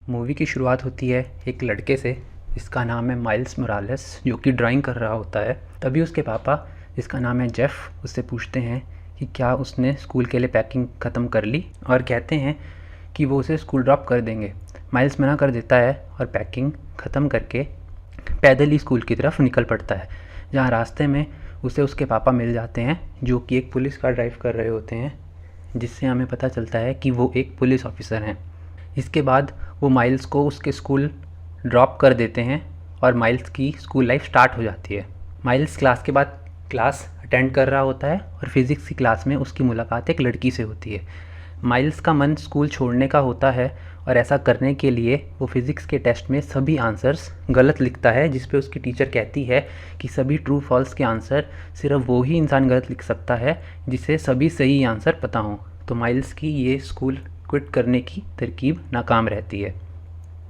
Movie की शुरुआत होती है एक लड़के से जिसका नाम है माइल्स मोरालेस, जो कि ड्राइंग कर रहा होता है। तभी उसके पापा, जिसका नाम है जेफ, उससे पूछते हैं कि क्या उसने स्कूल के लिए पैकिंग ख़त्म कर ली, और कहते हैं कि वो उसे स्कूल ड्रॉप कर देंगे। माइल्स मना कर देता है और पैकिंग ख़त्म करके पैदल ही स्कूल की तरफ निकल पड़ता है, जहाँ रास्ते में उसे उसके पापा मिल जाते हैं, जो कि एक पुलिस कार ड्राइव कर रहे होते हैं, जिससे हमें पता चलता है कि वो एक पुलिस ऑफिसर हैं। इसके बाद वो माइल्स को उसके स्कूल ड्रॉप कर देते हैं और माइल्स की स्कूल लाइफ स्टार्ट हो जाती है। माइल्स क्लास के बाद क्लास अटेंड कर रहा होता है और फिज़िक्स की क्लास में उसकी मुलाकात एक लड़की से होती है। माइल्स का मन स्कूल छोड़ने का होता है और ऐसा करने के लिए वो फिज़िक्स के टेस्ट में सभी आंसर्स गलत लिखता है, जिस पे उसकी टीचर कहती है कि सभी ट्रू फॉल्स के आंसर सिर्फ वो ही इंसान गलत लिख सकता है जिसे सभी सही आंसर पता हों। तो माइल्स की ये स्कूल क्विट करने की तरकीब नाकाम रहती है।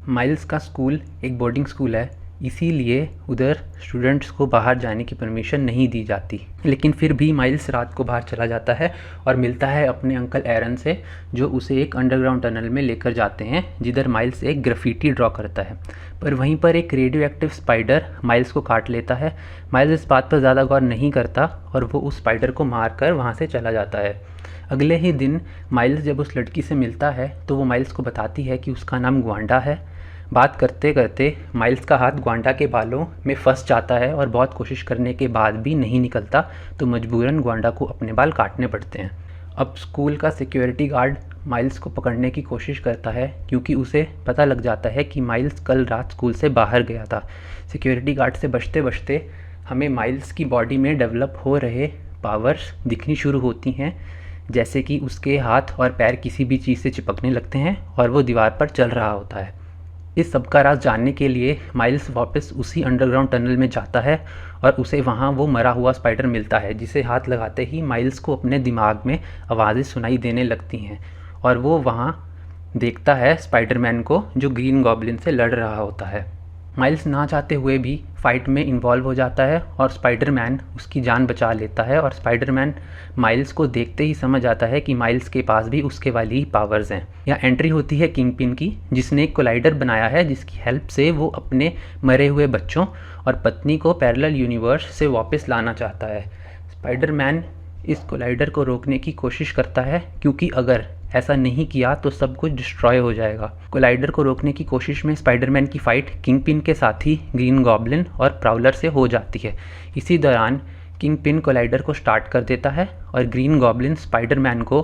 माइल्स का स्कूल एक बोर्डिंग स्कूल है, इसीलिए उधर स्टूडेंट्स को बाहर जाने की परमिशन नहीं दी जाती। लेकिन फिर भी माइल्स रात को बाहर चला जाता है और मिलता है अपने अंकल एरन से, जो उसे एक अंडरग्राउंड टनल में लेकर जाते हैं, जिधर माइल्स एक ग्राफिटी ड्रॉ करता है। पर वहीं पर एक रेडियो एक्टिव स्पाइडर माइल्स को काट लेता है। माइल्स इस बात पर ज़्यादा गौर नहीं करता और वो उस स्पाइडर को मार कर वहाँ से चला जाता है। अगले ही दिन माइल्स जब उस लड़की से मिलता है तो वो माइल्स को बताती है कि उसका नाम ग्वांडा है। बात करते करते माइल्स का हाथ ग्वांडा के बालों में फंस जाता है और बहुत कोशिश करने के बाद भी नहीं निकलता, तो मजबूरन ग्वांडा को अपने बाल काटने पड़ते हैं। अब स्कूल का सिक्योरिटी गार्ड माइल्स को पकड़ने की कोशिश करता है, क्योंकि उसे पता लग जाता है कि माइल्स कल रात स्कूल से बाहर गया था। सिक्योरिटी गार्ड से बचते बचते हमें माइल्स की बॉडी में डेवलप हो रहे पावर्स दिखनी शुरू होती हैं, जैसे कि उसके हाथ और पैर किसी भी चीज़ से चिपकने लगते हैं और वो दीवार पर चल रहा होता है। इस सब का राज जानने के लिए माइल्स वापस उसी अंडरग्राउंड टनल में जाता है और उसे वहाँ वो मरा हुआ स्पाइडर मिलता है, जिसे हाथ लगाते ही माइल्स को अपने दिमाग में आवाज़ें सुनाई देने लगती हैं और वो वहाँ देखता है स्पाइडरमैन को, जो ग्रीन गॉब्लिन से लड़ रहा होता है। माइल्स ना चाहते हुए भी फाइट में इन्वॉल्व हो जाता है और स्पाइडरमैन उसकी जान बचा लेता है, और स्पाइडरमैन माइल्स को देखते ही समझ आता है कि माइल्स के पास भी उसके वाली ही पावर्स हैं। यहाँ एंट्री होती है किंगपिन की, जिसने एक कोलाइडर बनाया है, जिसकी हेल्प से वो अपने मरे हुए बच्चों और पत्नी को पैरेलल यूनिवर्स से वापस लाना चाहता है। स्पाइडरमैन इस कोलाइडर को रोकने की कोशिश करता है, क्योंकि अगर ऐसा नहीं किया तो सब कुछ डिस्ट्रॉय हो जाएगा। कोलाइडर को रोकने की कोशिश में स्पाइडरमैन की फाइट किंगपिन के साथ ही ग्रीन गॉब्लिन और प्राउलर से हो जाती है। इसी दौरान किंगपिन कोलाइडर को स्टार्ट कर देता है और ग्रीन गॉब्लिन स्पाइडरमैन को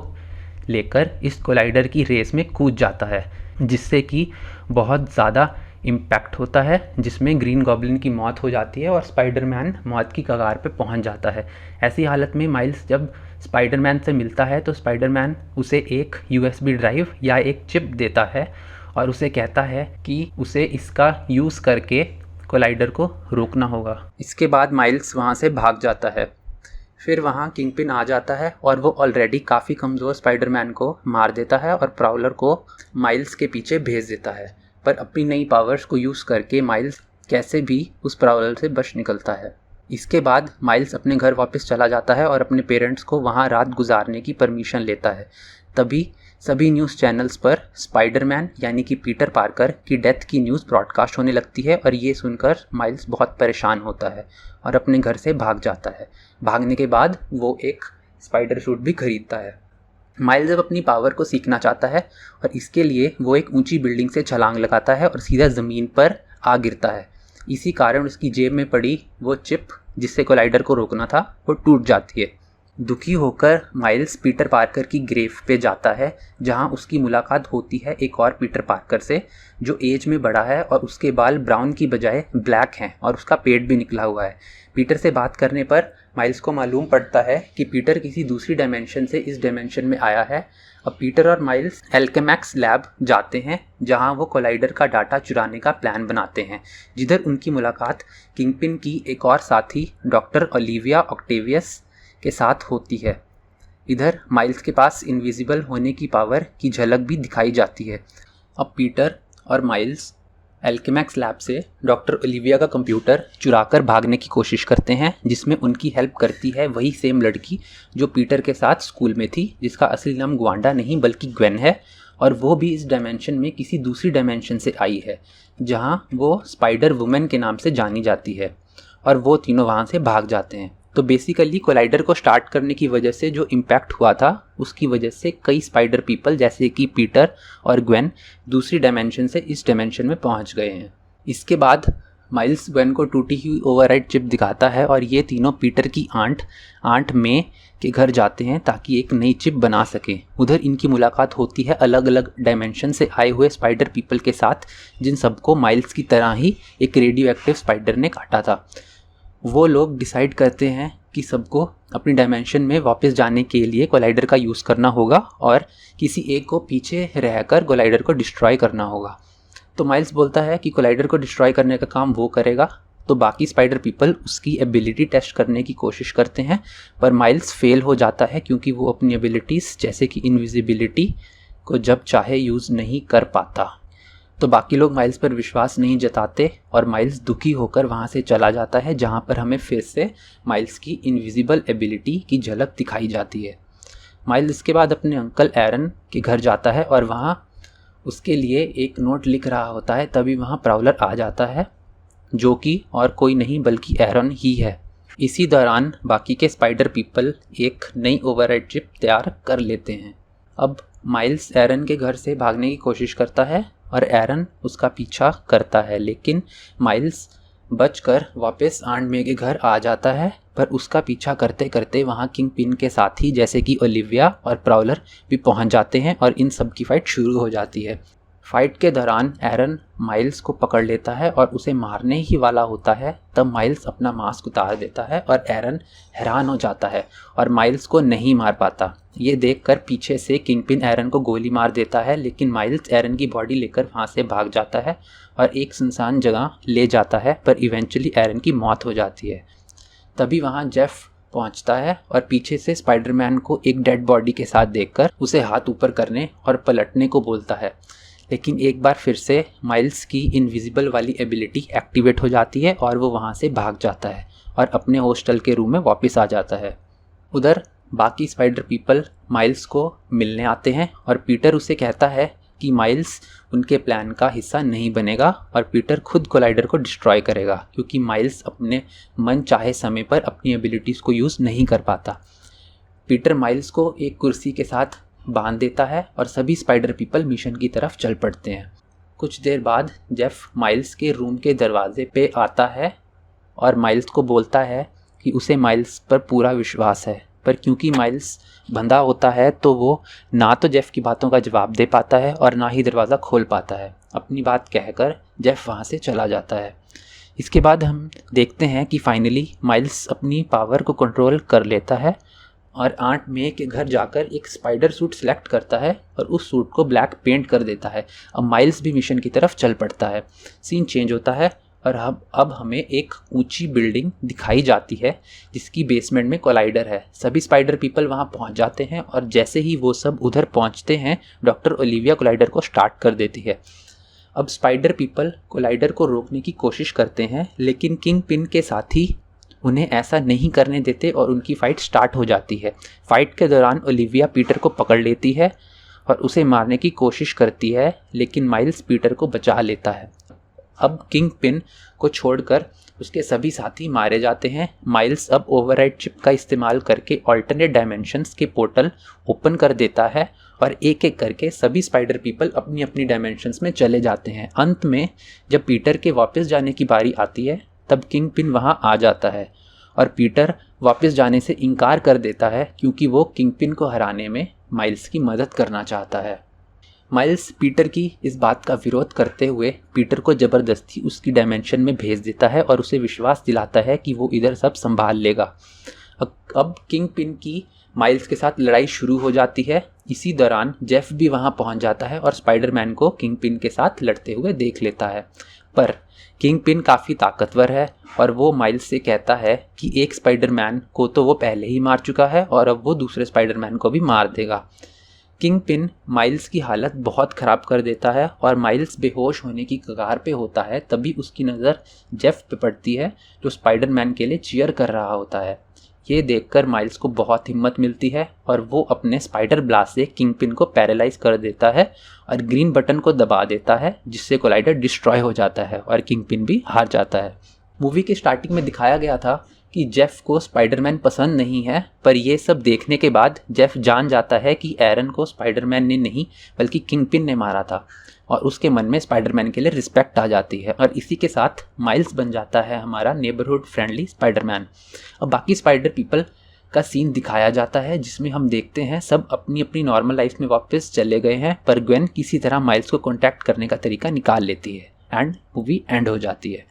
लेकर इस कोलाइडर की रेस में कूद जाता है, जिससे कि बहुत ज़्यादा इम्पैक्ट होता है, जिसमें ग्रीन गॉब्लिन की मौत हो जाती है और स्पाइडरमैन मौत की कगार पे पहुंच जाता है। ऐसी हालत में माइल्स जब स्पाइडरमैन से मिलता है तो स्पाइडरमैन उसे एक यूएसबी ड्राइव या एक चिप देता है और उसे कहता है कि उसे इसका यूज़ करके कोलाइडर को रोकना होगा। इसके बाद माइल्स वहाँ से भाग जाता है। फिर वहाँ किंगपिन आ जाता है और वो ऑलरेडी काफ़ी कमज़ोर स्पाइडरमैन को मार देता है और प्राउलर को माइल्स के पीछे भेज देता है। पर अपनी नई पावर्स को यूज़ करके माइल्स कैसे भी उस प्राउलर से बच निकलता है। इसके बाद माइल्स अपने घर वापस चला जाता है और अपने पेरेंट्स को वहाँ रात गुजारने की परमिशन लेता है। तभी सभी न्यूज़ चैनल्स पर स्पाइडरमैन यानी कि पीटर पार्कर की डेथ की न्यूज़ ब्रॉडकास्ट होने लगती है, और ये सुनकर माइल्स बहुत परेशान होता है और अपने घर से भाग जाता है। भागने के बाद वो एक स्पाइडर सूट भी खरीदता है। माइल्स जब अपनी पावर को सीखना चाहता है और इसके लिए वो एक ऊंची बिल्डिंग से छलांग लगाता है और सीधा ज़मीन पर आ गिरता है। इसी कारण उसकी जेब में पड़ी वो चिप जिससे कोलाइडर को रोकना था वो टूट जाती है। दुखी होकर माइल्स पीटर पार्कर की ग्रेव पे जाता है, जहां उसकी मुलाकात होती है एक और पीटर पार्कर से, जो एज में बड़ा है और उसके बाल ब्राउन की बजाय ब्लैक हैं और उसका पेट भी निकला हुआ है। पीटर से बात करने पर माइल्स को मालूम पड़ता है कि पीटर किसी दूसरी डायमेंशन से इस डायमेंशन में आया है। अब पीटर और माइल्स एल्केमैक्स लैब जाते हैं, जहां वो कोलाइडर का डाटा चुराने का प्लान बनाते हैं, जिधर उनकी मुलाकात किंगपिन की एक और साथी डॉक्टर ओलिविया ऑक्टेवियस के साथ होती है। इधर माइल्स के पास इनविजिबल होने की पावर की झलक भी दिखाई जाती है। अब पीटर और माइल्स एल्केमैक्स लैब से डॉक्टर ओलिविया का कंप्यूटर चुराकर भागने की कोशिश करते हैं, जिसमें उनकी हेल्प करती है वही सेम लड़की जो पीटर के साथ स्कूल में थी, जिसका असली नाम ग्वांडा नहीं बल्कि ग्वेन है, और वो भी इस डायमेंशन में किसी दूसरी डायमेंशन से आई है जहाँ वो स्पाइडर वुमेन के नाम से जानी जाती है, और वो तीनों वहाँ से भाग जाते हैं। तो बेसिकली कोलाइडर को स्टार्ट करने की वजह से जो इम्पैक्ट हुआ था उसकी वजह से कई स्पाइडर पीपल जैसे कि पीटर और ग्वेन दूसरी डायमेंशन से इस डायमेंशन में पहुँच गए हैं। इसके बाद माइल्स ग्वेन को टूटी हुई ओवरराइड चिप दिखाता है और ये तीनों पीटर की आंट मे के घर जाते हैं ताकि एक नई चिप बना सकें। उधर इनकी मुलाकात होती है अलग अलग डायमेंशन से आए हुए स्पाइडर पीपल के साथ, जिन सबको माइल्स की तरह ही एक रेडियो एक्टिव स्पाइडर ने काटा था। वो लोग डिसाइड करते हैं कि सबको अपनी डायमेंशन में वापस जाने के लिए कोलाइडर का यूज़ करना होगा और किसी एक को पीछे रहकर कोलाइडर को डिस्ट्रॉय करना होगा। तो माइल्स बोलता है कि कोलाइडर को डिस्ट्रॉय करने का काम वो करेगा, तो बाकी स्पाइडर पीपल उसकी एबिलिटी टेस्ट करने की कोशिश करते हैं, पर माइल्स फेल हो जाता है क्योंकि वो अपनी एबिलिटीज़ जैसे कि इनविजिबिलिटी को जब चाहे यूज़ नहीं कर पाता। तो बाकी लोग माइल्स पर विश्वास नहीं जताते और माइल्स दुखी होकर वहाँ से चला जाता है, जहाँ पर हमें फिर से माइल्स की इनविजिबल एबिलिटी की झलक दिखाई जाती है। माइल्स इसके बाद अपने अंकल एरन के घर जाता है और वहाँ उसके लिए एक नोट लिख रहा होता है। तभी वहाँ प्राउलर आ जाता है जो कि और कोई नहीं बल्कि एरन ही है। इसी दौरान बाकी के स्पाइडर पीपल एक नई ओवरराइड चिप तैयार कर लेते हैं। अब माइल्स एरन के घर से भागने की कोशिश करता है और एरन उसका पीछा करता है, लेकिन माइल्स बचकर वापस आंट मे के घर आ जाता है। पर उसका पीछा करते करते वहाँ किंग पिन के साथी जैसे कि ओलिविया और प्राउलर भी पहुँच जाते हैं और इन सब की फ़ाइट शुरू हो जाती है। फाइट के दौरान एरन माइल्स को पकड़ लेता है और उसे मारने ही वाला होता है, तब माइल्स अपना मास्क उतार देता है और एरन हैरान हो जाता है और माइल्स को नहीं मार पाता। ये देखकर पीछे से किंगपिन एरन को गोली मार देता है, लेकिन माइल्स एरन की बॉडी लेकर वहाँ से भाग जाता है और एक सुनसान जगह ले जाता है, पर इवेंचुअली एरन की मौत हो जाती है। तभी वहाँ जेफ पहुँचता है और पीछे से स्पाइडरमैन को एक डेड बॉडी के साथ देखकर उसे हाथ ऊपर करने और पलटने को बोलता है, लेकिन एक बार फिर से माइल्स की इनविजिबल वाली एबिलिटी एक्टिवेट हो जाती है और वो वहाँ से भाग जाता है और अपने हॉस्टल के रूम में वापस आ जाता है। उधर बाकी स्पाइडर पीपल माइल्स को मिलने आते हैं और पीटर उसे कहता है कि माइल्स उनके प्लान का हिस्सा नहीं बनेगा और पीटर खुद कोलाइडर को डिस्ट्रॉय करेगा क्योंकि माइल्स अपने मन चाहे समय पर अपनी एबिलिटीज़ को यूज़ नहीं कर पाता। पीटर माइल्स को एक कुर्सी के साथ बांध देता है और सभी स्पाइडर पीपल मिशन की तरफ चल पड़ते हैं। कुछ देर बाद जेफ माइल्स के रूम के दरवाजे पे आता है और माइल्स को बोलता है कि उसे माइल्स पर पूरा विश्वास है, पर क्योंकि माइल्स बंधा होता है तो वो ना तो जेफ की बातों का जवाब दे पाता है और ना ही दरवाज़ा खोल पाता है। अपनी बात कहकर जेफ वहाँ से चला जाता है। इसके बाद हम देखते हैं कि फाइनली माइल्स अपनी पावर को कंट्रोल कर लेता है और आंट मे के घर जाकर एक स्पाइडर सूट सेलेक्ट करता है और उस सूट को ब्लैक पेंट कर देता है। अब माइल्स भी मिशन की तरफ चल पड़ता है। सीन चेंज होता है और अब हमें एक ऊंची बिल्डिंग दिखाई जाती है जिसकी बेसमेंट में कोलाइडर है। सभी स्पाइडर पीपल वहां पहुंच जाते हैं और जैसे ही वो सब उधर पहुंचते हैं डॉक्टर ओलिविया कोलाइडर को स्टार्ट कर देती है। अब स्पाइडर पीपल कोलाइडर को रोकने की कोशिश करते हैं, लेकिन किंग पिन के साथी उन्हें ऐसा नहीं करने देते और उनकी फ़ाइट स्टार्ट हो जाती है। फाइट के दौरान ओलिविया पीटर को पकड़ लेती है और उसे मारने की कोशिश करती है, लेकिन माइल्स पीटर को बचा लेता है। अब किंग पिन को छोड़कर उसके सभी साथी मारे जाते हैं। माइल्स अब ओवरराइड चिप का इस्तेमाल करके ऑल्टरनेट डायमेंशंस के पोर्टल ओपन कर देता है और एक एक करके सभी स्पाइडर पीपल अपनी अपनी डायमेंशंस में चले जाते हैं। अंत में जब पीटर के वापस जाने की बारी आती है तब किंग पिन वहाँ आ जाता है और पीटर वापस जाने से इनकार कर देता है क्योंकि वो किंग पिन को हराने में माइल्स की मदद करना चाहता है। माइल्स पीटर की इस बात का विरोध करते हुए पीटर को ज़बरदस्ती उसकी डायमेंशन में भेज देता है और उसे विश्वास दिलाता है कि वो इधर सब संभाल लेगा। अब किंग पिन की माइल्स के साथ लड़ाई शुरू हो जाती है। इसी दौरान जेफ भी वहाँ पहुँच जाता है और स्पाइडरमैन को किंग पिन के साथ लड़ते हुए देख लेता है, पर किंग पिन काफ़ी ताकतवर है और वो माइल्स से कहता है कि एक स्पाइडरमैन को तो वो पहले ही मार चुका है और अब वो दूसरे स्पाइडरमैन को भी मार देगा। किंग पिन माइल्स की हालत बहुत ख़राब कर देता है और माइल्स बेहोश होने की कगार पे होता है। तभी उसकी नज़र जेफ पे पड़ती है जो स्पाइडरमैन के लिए चीयर कर रहा होता है। ये देखकर माइल्स को बहुत हिम्मत मिलती है और वो अपने स्पाइडर ब्लास्ट से किंगपिन को पैरालाइज कर देता है और ग्रीन बटन को दबा देता है, जिससे कोलाइडर डिस्ट्रॉय हो जाता है और किंगपिन भी हार जाता है। मूवी के स्टार्टिंग में दिखाया गया था कि जेफ को स्पाइडरमैन पसंद नहीं है, पर ये सब देखने के बाद जेफ जान जाता है कि एरन को स्पाइडरमैन ने नहीं बल्कि किंगपिन ने मारा था और उसके मन में स्पाइडरमैन के लिए रिस्पेक्ट आ जाती है और इसी के साथ माइल्स बन जाता है हमारा नेबरहुड फ्रेंडली स्पाइडरमैन। अब बाकी स्पाइडर पीपल का सीन दिखाया जाता है जिसमें हम देखते हैं सब अपनी अपनी नॉर्मल लाइफ में वापस चले गए हैं, पर ग्वेन किसी तरह माइल्स को कॉन्टैक्ट करने का तरीका निकाल लेती है एंड मूवी एंड हो जाती है।